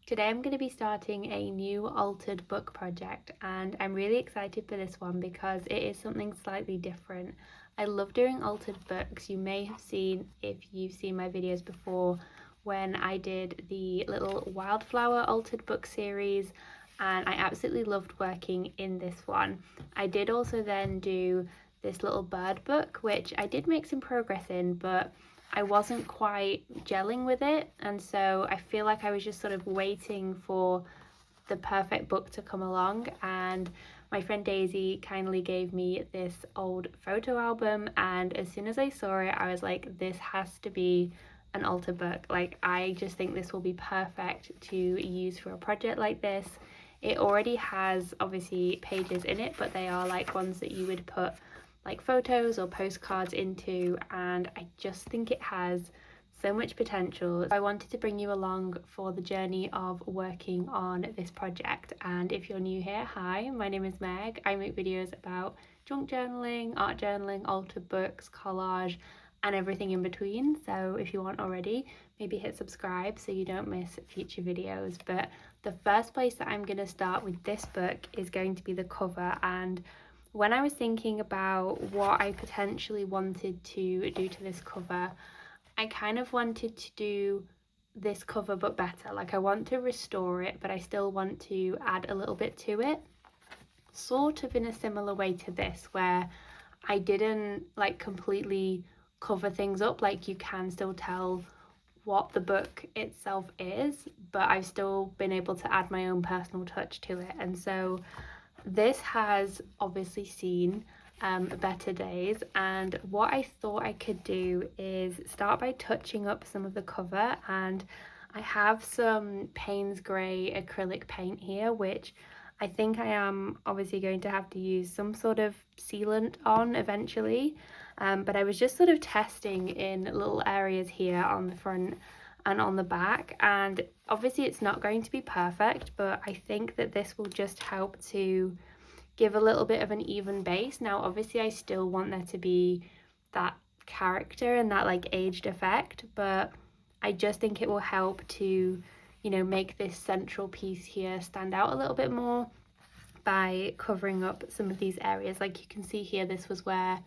Today I'm going to be starting a new altered book project, and I'm really excited for this one because it is something slightly different. I love doing altered books. You may have seen, if you've seen my videos before, when I did the little wildflower altered book series, and I absolutely loved working in this one. I did also then do this little bird book, which I did make some progress in, but I wasn't quite gelling with it, and so I feel like I was just sort of waiting for the perfect book to come along. And my friend Daisy kindly gave me this old photo album, and as soon as I saw it I was like, this has to be an altar book. Like, I just think this will be perfect to use for a project like this. It already has obviously pages in it, but they are like ones that you would put like photos or postcards into, and I just think it has so much potential. I wanted to bring you along for the journey of working on this project. And if you're new here, hi, my name is Meg. I make videos about junk journaling, art journaling, altered books, collage, and everything in between. So if you aren't already, maybe hit subscribe so you don't miss future videos. But the first place that I'm going to start with this book is going to be the cover. And when I was thinking about what I potentially wanted to do to this cover, I kind of wanted to do this cover but better. Like, I want to restore it, but I still want to add a little bit to it, sort of in a similar way to this, where I didn't like completely cover things up. Like, you can still tell what the book itself is, but I've still been able to add my own personal touch to it. And so this has obviously seen better days, and what I thought I could do is start by touching up some of the cover. And I have some Payne's Grey acrylic paint here, which I think I am obviously going to have to use some sort of sealant on eventually, but I was just sort of testing in little areas here on the front and on the back, and obviously it's not going to be perfect, but I think that this will just help to give a little bit of an even base. Now obviously I still want there to be that character and that like aged effect, but I just think it will help to, you know, make this central piece here stand out a little bit more by covering up some of these areas. Like, you can see here, this was where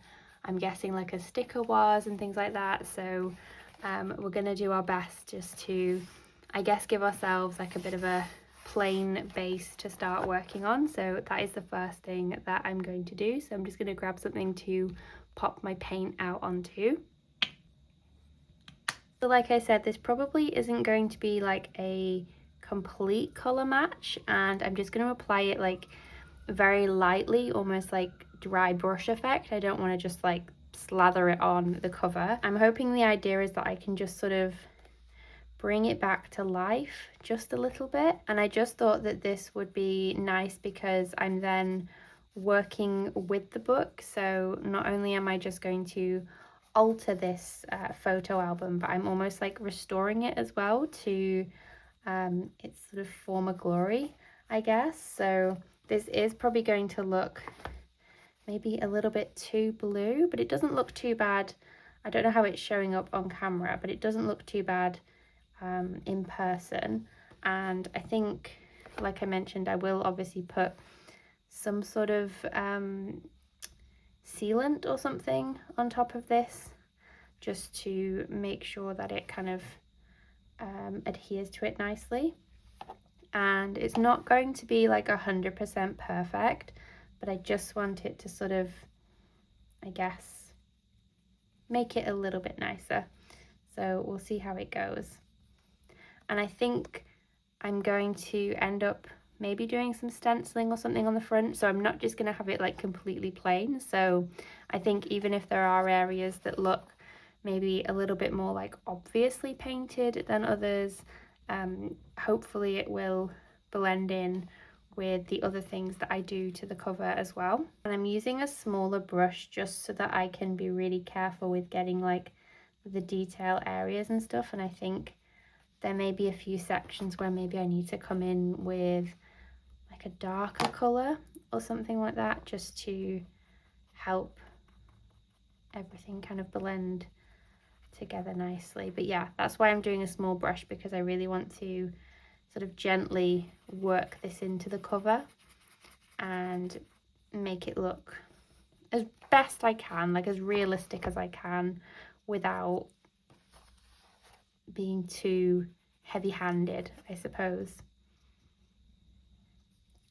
I'm guessing like a sticker was and things like that. So we're gonna do our best just to, I guess, give ourselves like a bit of a plain base to start working on. So that is the first thing that I'm going to do. So I'm just going to grab something to pop my paint out onto. So like I said, this probably isn't going to be like a complete color match, and I'm just going to apply it like very lightly, almost like dry brush effect. I don't want to just like slather it on the cover. I'm hoping the idea is that I can just sort of bring it back to life just a little bit. And I just thought that this would be nice because I'm then working with the book. So not only am I just going to alter this photo album, but I'm almost like restoring it as well to its sort of former glory, I guess. So this is probably going to look maybe a little bit too blue, but it doesn't look too bad. I don't know how it's showing up on camera, but it doesn't look too bad in person. And I think, like I mentioned, I will obviously put some sort of sealant or something on top of this, just to make sure that it kind of adheres to it nicely. And it's not going to be like 100% perfect, but I just want it to sort of, I guess, make it a little bit nicer. So we'll see how it goes. And I think I'm going to end up maybe doing some stenciling or something on the front, so I'm not just going to have it like completely plain. So I think even if there are areas that look maybe a little bit more like obviously painted than others, hopefully it will blend in with the other things that I do to the cover as well. And I'm using a smaller brush just so that I can be really careful with getting like the detail areas and stuff. And I think there may be a few sections where maybe I need to come in with like a darker colour or something like that, just to help everything kind of blend together nicely. But yeah, that's why I'm doing a small brush, because I really want to sort of gently work this into the cover and make it look as best I can, like as realistic as I can, without being too heavy-handed, I suppose.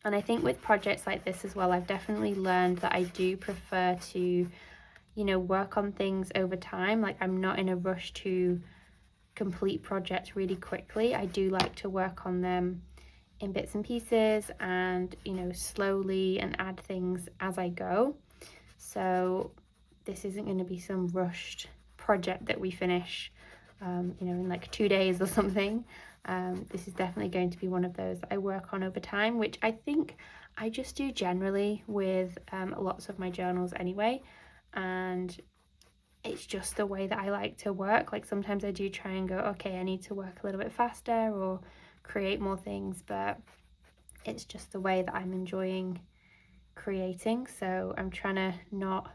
And I think with projects like this as well, I've definitely learned that I do prefer to, you know, work on things over time. Like, I'm not in a rush to complete projects really quickly. I do like to work on them in bits and pieces and, you know, slowly, and add things as I go. So this isn't going to be some rushed project that we finish, you know, in like 2 days or something. This is definitely going to be one of those that I work on over time, which I think I just do generally with lots of my journals anyway. And it's just the way that I like to work. Like, sometimes I do try and go, okay, I need to work a little bit faster or create more things, but it's just the way that I'm enjoying creating. So I'm trying to not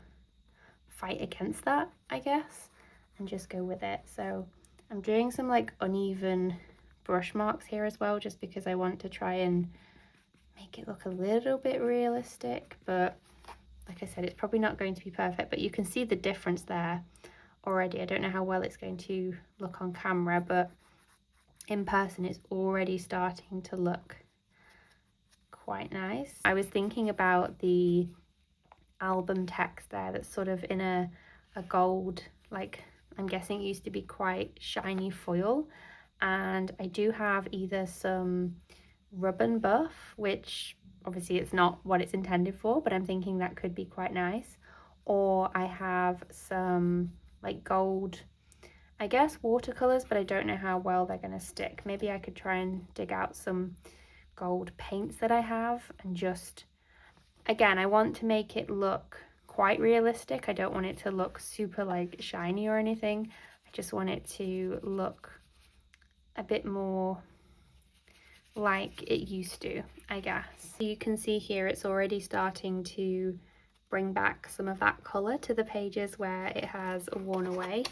fight against that, I guess, and just go with it. So I'm doing some like uneven brush marks here as well, just because I want to try and make it look a little bit realistic. But like I said, it's probably not going to be perfect, but you can see the difference there already. I don't know how well it's going to look on camera, but in person it's already starting to look quite nice. I was thinking about the album text there that's sort of in a gold, like, I'm guessing it used to be quite shiny foil, and I do have either some rub and buff, which obviously it's not what it's intended for, but I'm thinking that could be quite nice, or I have some like gold, I guess, watercolors, but I don't know how well they're going to stick. Maybe I could try and dig out some gold paints that I have, and just, again, I want to make it look quite realistic. I don't want it to look super like shiny or anything. I just want it to look a bit more like it used to, I guess. So you can see here it's already starting to bring back some of that colour to the pages where it has worn away.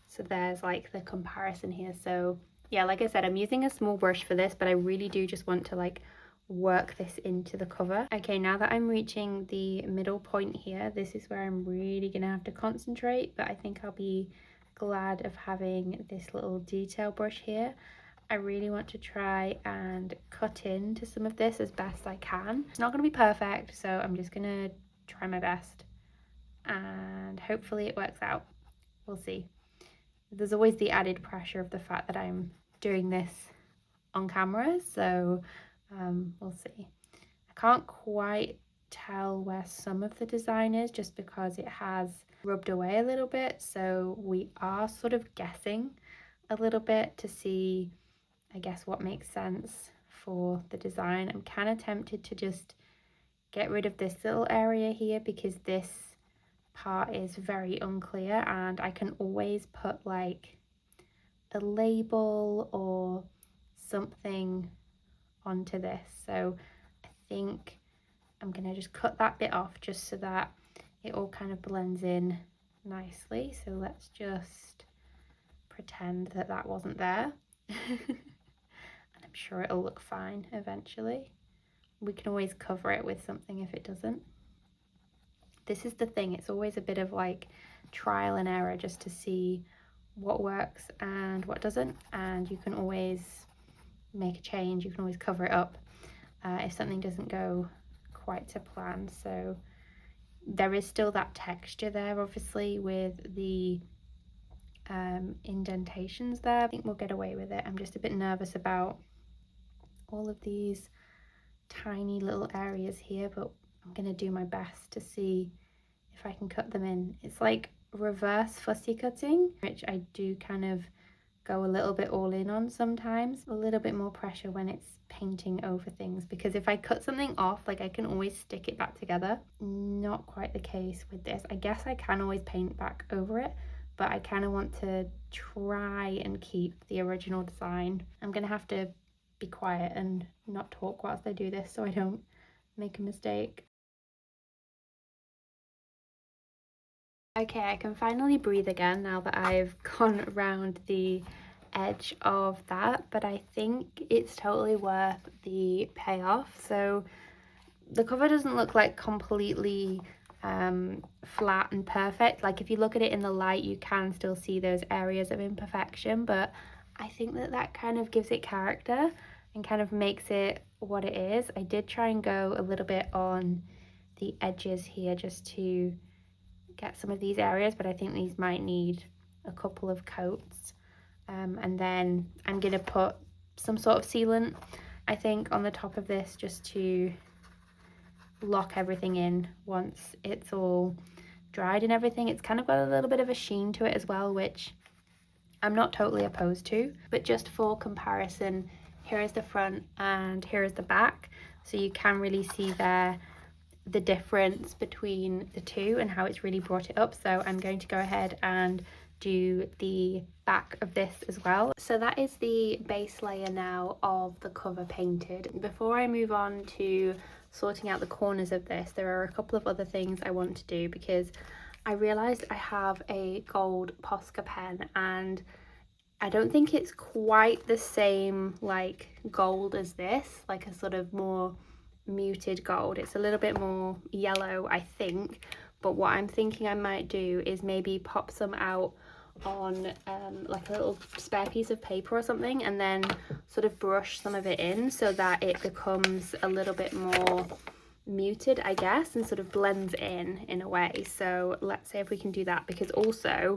So there's like the comparison here. So yeah, like I said, I'm using a small brush for this, but I really do just want to like work this into the cover. Okay, now that I'm reaching the middle point here, this is where I'm really gonna have to concentrate, but I think I'll be glad of having this little detail brush here. I really want to try and cut into some of this as best I can. It's not going to be perfect, so I'm just going to try my best and hopefully it works out. We'll see. There's always the added pressure of the fact that I'm doing this on camera, so we'll see. I can't quite tell where some of the design is just because it has rubbed away a little bit, so we are sort of guessing a little bit to see, I guess, what makes sense for the design. I'm kind of tempted to just get rid of this little area here because this part is very unclear, and I can always put like a label or something onto this. So I think I'm gonna just cut that bit off just so that it all kind of blends in nicely. So let's just pretend that that wasn't there. I'm sure it'll look fine eventually. We can always cover it with something if it doesn't. This is the thing, it's always a bit of like trial and error just to see what works and what doesn't, and you can always make a change, you can always cover it up if something doesn't go quite to plan. So there is still that texture there obviously with the indentations there. I think we'll get away with it. I'm just a bit nervous about all of these tiny little areas here, but I'm gonna do my best to see if I can cut them in. It's like reverse fussy cutting, which I do kind of go a little bit all in on sometimes. A little bit more pressure when it's painting over things, because if I cut something off, like, I can always stick it back together. Not quite the case with this. I guess I can always paint back over it, but I kind of want to try and keep the original design. I'm gonna have to be quiet and not talk whilst I do this so I don't make a mistake. Okay, I can finally breathe again now that I've gone around the edge of that, but I think it's totally worth the payoff. So the cover doesn't look like completely flat and perfect. Like if you look at it in the light, you can still see those areas of imperfection, but I think that that kind of gives it character and kind of makes it what it is. I did try and go a little bit on the edges here just to get some of these areas, but I think these might need a couple of coats. And then I'm gonna put some sort of sealant, I think, on the top of this just to lock everything in once it's all dried and everything. It's kind of got a little bit of a sheen to it as well, which I'm not totally opposed to. But just for comparison, here is the front and here is the back, so you can really see there the difference between the two and how it's really brought it up. So I'm going to go ahead and do the back of this as well. So that is the base layer now of the cover painted. Before I move on to sorting out the corners of this, there are a couple of other things I want to do, because I realized I have a gold Posca pen and I don't think it's quite the same like gold as this, like a sort of more muted gold. It's a little bit more yellow, I think, but what I'm thinking I might do is maybe pop some out on like a little spare piece of paper or something, and then sort of brush some of it in so that it becomes a little bit more muted, I guess, and sort of blends in a way. So let's see if we can do that, because also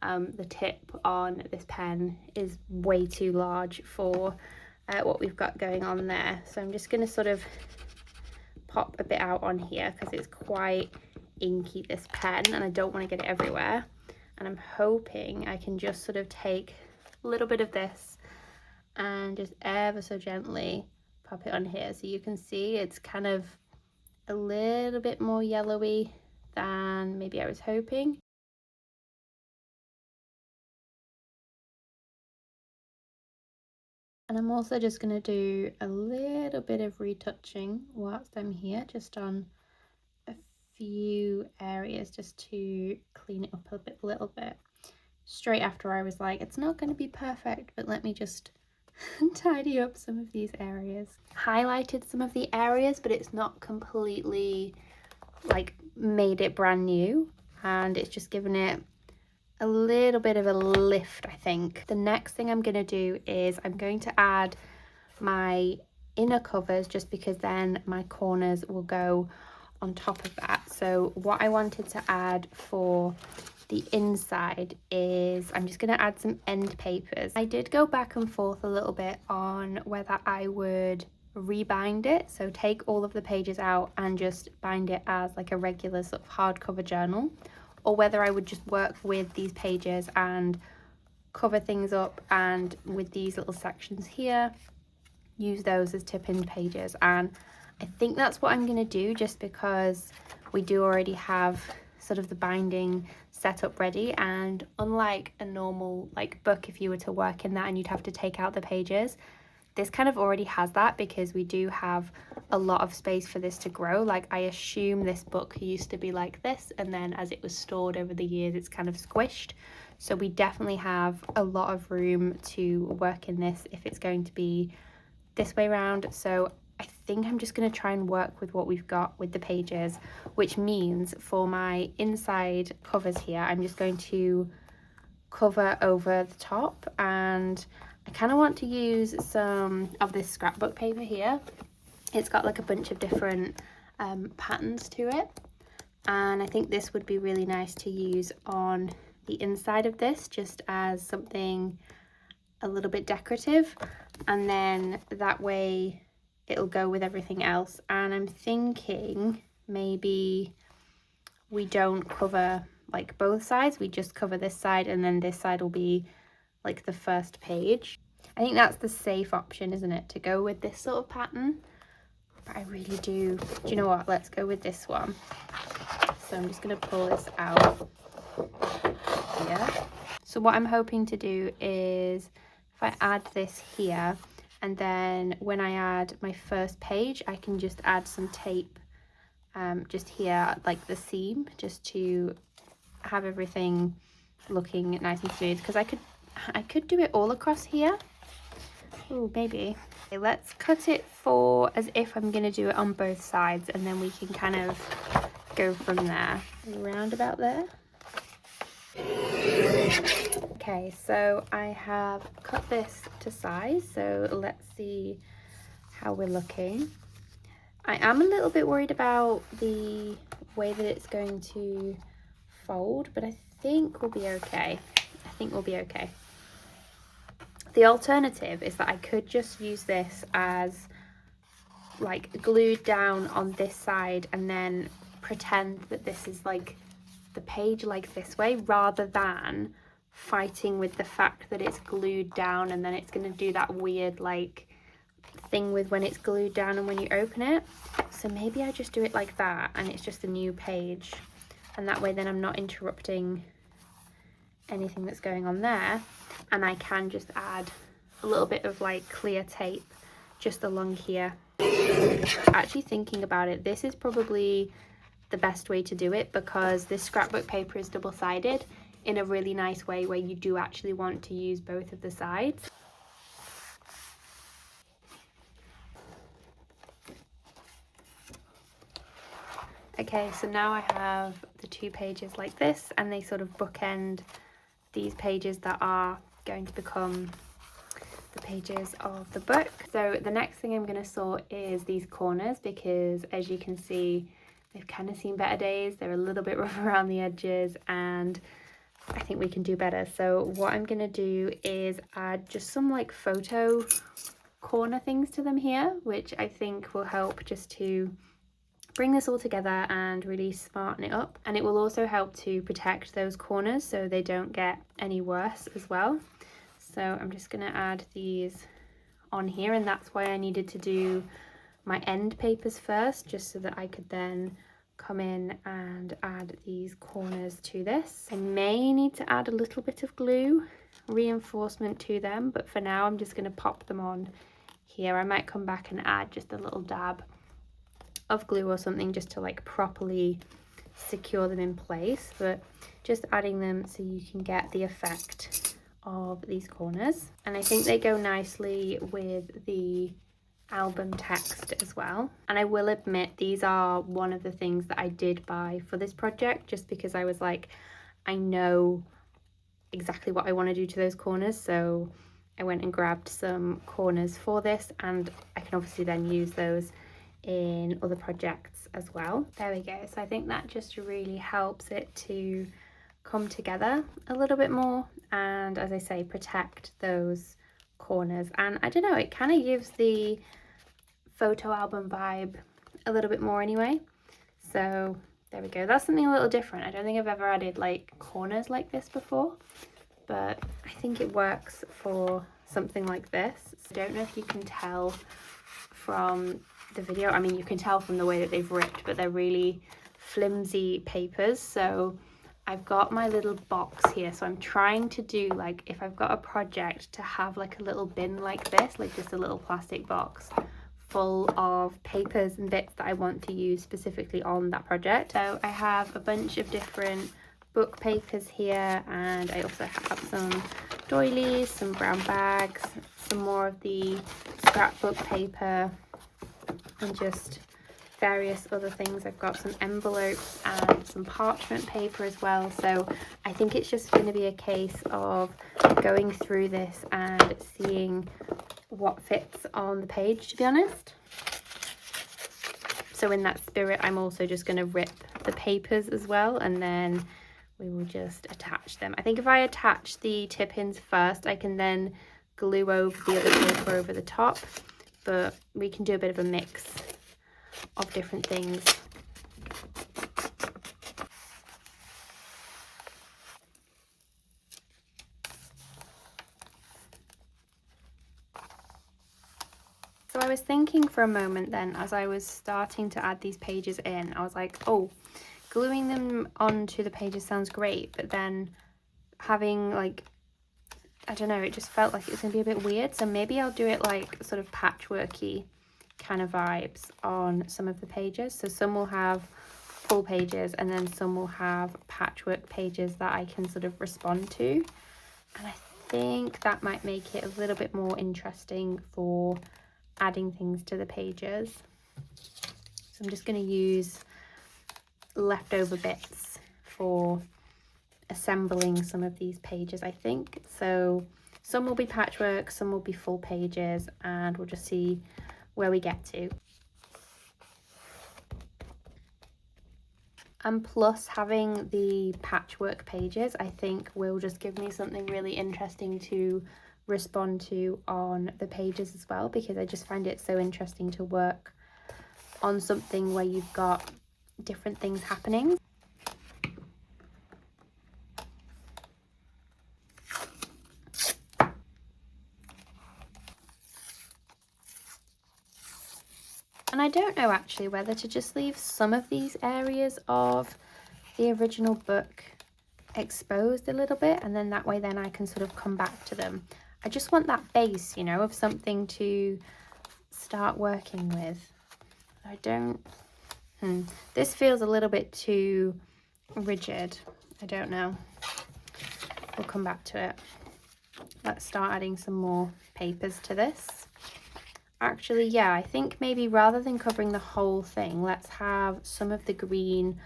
the tip on this pen is way too large for what we've got going on there. So I'm just going to sort of pop a bit out on here because it's quite inky, this pen, and I don't want to get it everywhere. And I'm hoping I can just sort of take a little bit of this and just ever so gently pop it on here, so you can see it's kind of a little bit more yellowy than maybe I was hoping. And I'm also just going to do a little bit of retouching whilst I'm here, just on a few areas, just to clean it up a little bit. Straight after I was like, it's not going to be perfect, but let me just tidy up some of these areas. Highlighted some of the areas, but it's not completely like made it brand new, and it's just given it a little bit of a lift, I think. The next thing I'm going to do is I'm going to add my inner covers, just because then my corners will go on top of that. So what I wanted to add for the inside is I'm just going to add some end papers. I did go back and forth a little bit on whether I would rebind it, so take all of the pages out and just bind it as like a regular sort of hardcover journal, or whether I would just work with these pages and cover things up, and with these little sections here use those as tip-in pages. And I think that's what I'm going to do, just because we do already have sort of the binding set up ready, and unlike a normal like book, if you were to work in that and you'd have to take out the pages, this kind of already has that, because we do have a lot of space for this to grow. Like I assume this book used to be like this, and then as it was stored over the years it's kind of squished, so we definitely have a lot of room to work in this if it's going to be this way around. So I think I'm just going to try and work with what we've got with the pages, which means for my inside covers here I'm just going to cover over the top, and I kind of want to use some of this scrapbook paper here. It's got like a bunch of different patterns to it, and I think this would be really nice to use on the inside of this, just as something a little bit decorative, and then that way it'll go with everything else. And I'm thinking maybe we don't cover like both sides, we just cover this side, and then this side will be like the first page. I think that's the safe option, isn't it, to go with this sort of pattern? But I really do you know what, let's go with this one. So I'm just going to pull this out here. So what I'm hoping to do is if I add this here, and then when I add my first page I can just add some tape just here, like the seam, just to have everything looking nice and smooth, because I could I could do it all across here. Oh, maybe. Okay, let's cut it for as if I'm going to do it on both sides, and then we can kind of go from there. Around about there. Okay, so I have cut this to size, so let's see how we're looking. I am a little bit worried about the way that it's going to fold, but I think we'll be okay. I think we'll be okay. The alternative is that I could just use this as like glued down on this side and then pretend that this is like the page like this way, rather than fighting with the fact that it's glued down and then it's going to do that weird like thing with when it's glued down and when you open it. So maybe I just do it like that and it's just a new page, and that way then I'm not interrupting anything that's going on there, and I can just add a little bit of like clear tape just along here. Actually thinking about it, this is probably the best way to do it, because this scrapbook paper is double-sided in a really nice way where you do actually want to use both of the sides. Okay, so now I have the two pages like this, and they sort of bookend these pages that are going to become the pages of the book. So the next thing I'm going to sort is these corners, because as you can see, they've kind of seen better days. They're a little bit rough around the edges, and I think we can do better. So what I'm going to do is add just some like photo corner things to them here, which I think will help just to bring this all together and really smarten it up. And it will also help to protect those corners so they don't get any worse as well. So I'm just going to add these on here, and that's why I needed to do my end papers first, just so that I could then come in and add these corners to this. I may need to add a little bit of glue reinforcement to them, but for now I'm just going to pop them on here. I might come back and add just a little dab of glue or something just to like properly secure them in place, but just adding them so you can get the effect of these corners. And I think they go nicely with the album text as well. And I will admit, these are one of the things that I did buy for this project, just because I was like, I know exactly what I want to do to those corners, so I went and grabbed some corners for this, and I can obviously then use those in other projects as well. There we go. So I think that just really helps it to come together a little bit more, and as I say, protect those corners. And I don't know, it kind of gives the photo album vibe a little bit more anyway. So there we go. That's something a little different. I don't think I've ever added like corners like this before, but I think it works for something like this. I don't know if you can tell from the video. I mean, you can tell from the way that they've ripped, but they're really flimsy papers. So I've got my little box here, so I'm trying to do, like, if I've got a project, to have like a little bin like this, like just a little plastic box full of papers and bits that I want to use specifically on that project. So I have a bunch of different book papers here, and I also have some doilies, some brown bags, some more of the scrapbook paper, and just various other things. I've got some envelopes and some parchment paper as well. So I think it's just going to be a case of going through this and seeing what fits on the page, to be honest. So in that spirit, I'm also just going to rip the papers as well, and then we will just attach them. I think if I attach the tip-ins first, I can then glue over the other paper over the top, but we can do a bit of a mix of different things. So I was thinking for a moment then, as I was starting to add these pages in, I was like, oh, gluing them onto the pages sounds great, but then having, like, I don't know, it just felt like it was gonna be a bit weird. So maybe I'll do it like sort of patchworky kind of vibes on some of the pages. So some will have full pages, and then some will have patchwork pages that I can sort of respond to. And I think that might make it a little bit more interesting for adding things to the pages. So I'm just going to use leftover bits for assembling some of these pages, I think. So some will be patchwork, some will be full pages, and we'll just see where we get to. And plus, having the patchwork pages, I think will just give me something really interesting to respond to on the pages as well, because I just find it so interesting to work on something where you've got different things happening. And I don't know actually whether to just leave some of these areas of the original book exposed a little bit, and then that way then I can sort of come back to them. I just want that base, you know, of something to start working with. I don't, this feels a little bit too rigid. I don't know. We'll come back to it. Let's start adding some more papers to this. Actually, yeah, I think maybe rather than covering the whole thing, let's have some of the green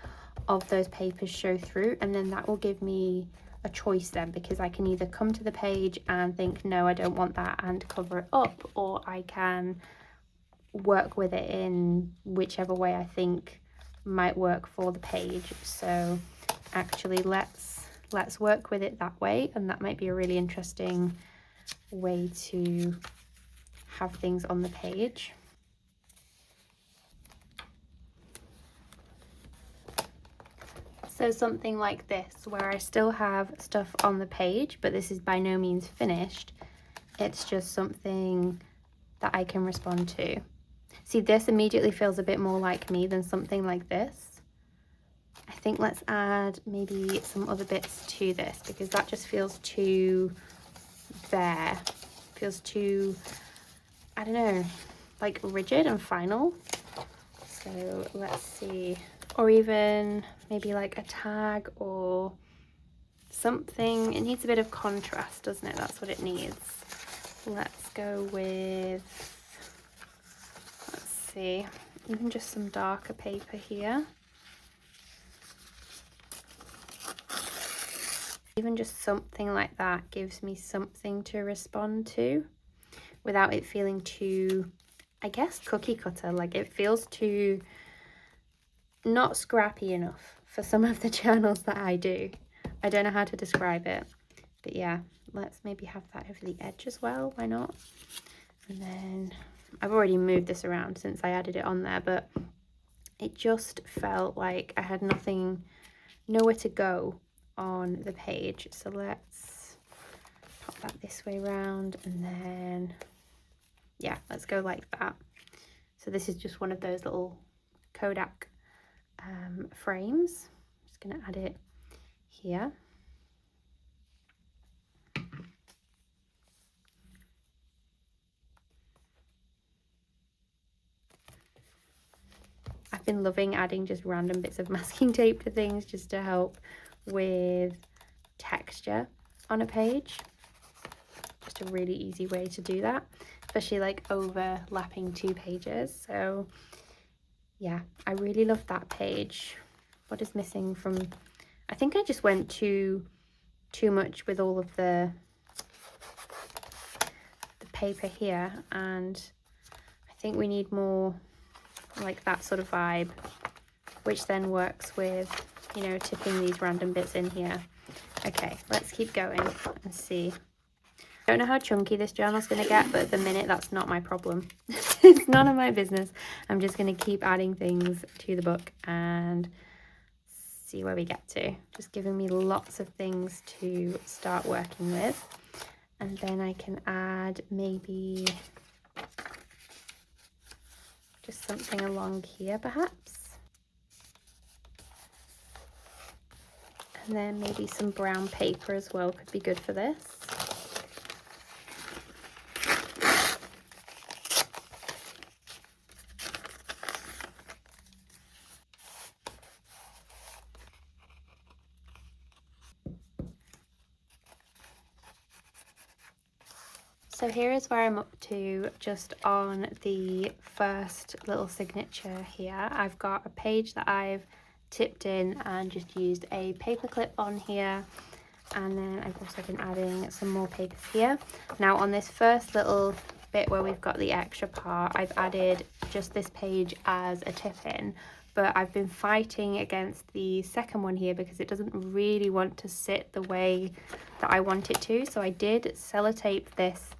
of those papers show through, and then that will give me a choice then, because I can either come to the page and think, no, I don't want that, and cover it up, or I can work with it in whichever way I think might work for the page. So actually let's work with it that way, and that might be a really interesting way to have things on the page. So something like this, where I still have stuff on the page, but this is by no means finished. It's just something that I can respond to. See, this immediately feels a bit more like me than something like this. I think let's add maybe some other bits to this, because that just feels too there. Feels too, I don't know, like rigid and final. So let's see. Or even maybe like a tag or something. It needs a bit of contrast, doesn't it? That's what it needs. Let's go with, let's see, even just some darker paper here. Even just something like that gives me something to respond to without it feeling too, I guess, cookie cutter. Like, it feels too not scrappy enough for some of the journals that I do. I don't know how to describe it, but yeah, let's maybe have that over the edge as well. Why not? And then I've already moved this around since I added it on there, but it just felt like I had nowhere to go on the page. So let's pop that this way around, and then yeah, let's go like that. So this is just one of those little Kodak frames. I'm just going to add it here. I've been loving adding just random bits of masking tape to things just to help with texture on a page. Just a really easy way to do that, especially like overlapping two pages. So yeah, I really love that page. What is missing from, I think I just went too much with all of the paper here, and I think we need more like that sort of vibe, which then works with, you know, tipping these random bits in here. Okay, let's keep going and see. I don't know how chunky this journal's going to get, but at the minute that's not my problem. It's none of my business. I'm just going to keep adding things to the book and see where we get to. Just giving me lots of things to start working with, and then I can add maybe just something along here perhaps, and then maybe some brown paper as well could be good for this. So here is where I'm up to just on the first little signature here. I've got a page that I've tipped in and just used a paper clip on here, and then I've also been adding some more papers here. Now on this first little bit where we've got the extra part, I've added just this page as a tip in, but I've been fighting against the second one here because it doesn't really want to sit the way that I want it to. So I did sellotape this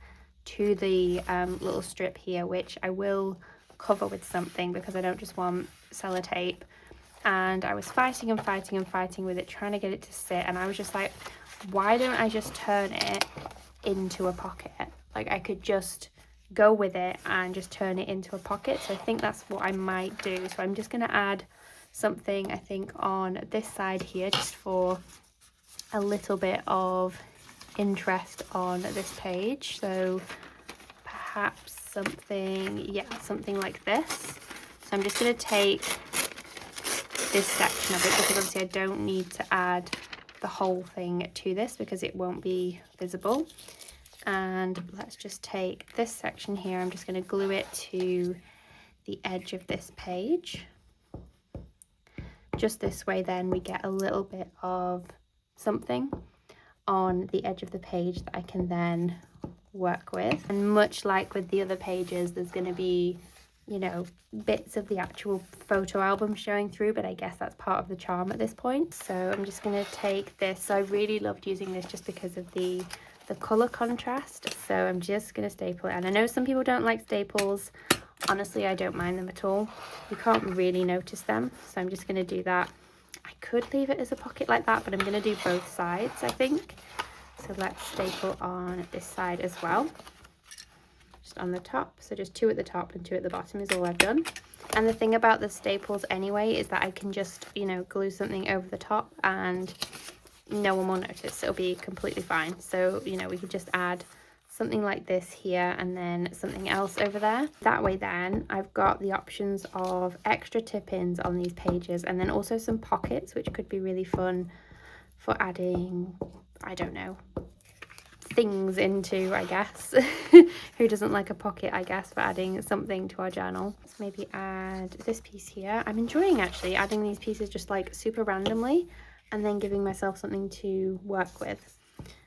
to the little strip here, which I will cover with something because I don't just want sellotape. And I was fighting and fighting and fighting with it, trying to get it to sit, and I was just like, why don't I just turn it into a pocket? Like, I could just go with it and just turn it into a pocket. So I think that's what I might do. So I'm just going to add something, I think, on this side here, just for a little bit of interest on this page. So perhaps something, yeah, something like this. So I'm just going to take this section of it, because obviously I don't need to add the whole thing to this because it won't be visible. And let's just take this section here. I'm just going to glue it to the edge of this page. Just this way, then we get a little bit of something on the edge of the page that I can then work with. And much like with the other pages, there's going to be, you know, bits of the actual photo album showing through, but I guess that's part of the charm at this point. So I'm just going to take this. So I really loved using this just because of the color contrast. So I'm just going to staple it. And I know some people don't like staples. Honestly, I don't mind them at all. You can't really notice them. So I'm just going to do that. I could leave it as a pocket like that, but I'm going to do both sides, I think. So let's staple on this side as well. Just on the top. So just 2 at the top and 2 at the bottom is all I've done. And the thing about the staples anyway is that I can just, you know, glue something over the top and no one will notice. It'll be completely fine. So, you know, we could just add something like this here and then something else over there. That way then I've got the options of extra tip-ins on these pages, and then also some pockets, which could be really fun for adding, I don't know, things into, I guess. Who doesn't like a pocket, I guess, for adding something to our journal. Let's maybe add this piece here. I'm enjoying actually adding these pieces just like super randomly and then giving myself something to work with.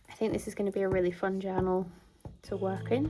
I think this is going to be a really fun journal to work in.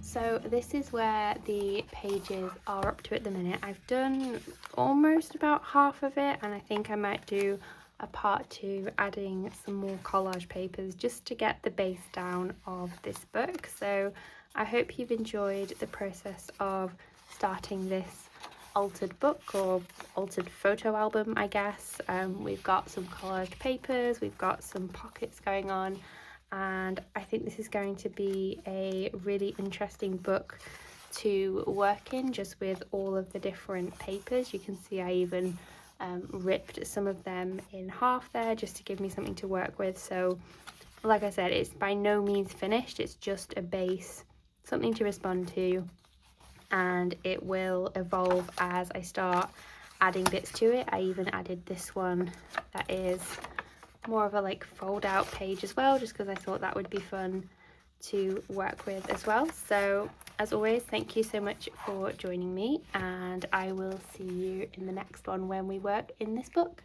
So this is where the pages are up to at the minute. I've done almost about half of it, and I think I might do a part 2 adding some more collage papers just to get the base down of this book. So I hope you've enjoyed the process of starting this altered book or altered photo album, I guess. We've got some collage papers, we've got some pockets going on, and I think this is going to be a really interesting book to work in, just with all of the different papers. You can see I even ripped some of them in half there just to give me something to work with. So like I said, it's by no means finished, it's just a base, something to respond to, and it will evolve as I start adding bits to it. I even added this one that is more of a like fold out page as well, just because I thought that would be fun to work with as well. So as always, thank you so much for joining me, and I will see you in the next one when we work in this book.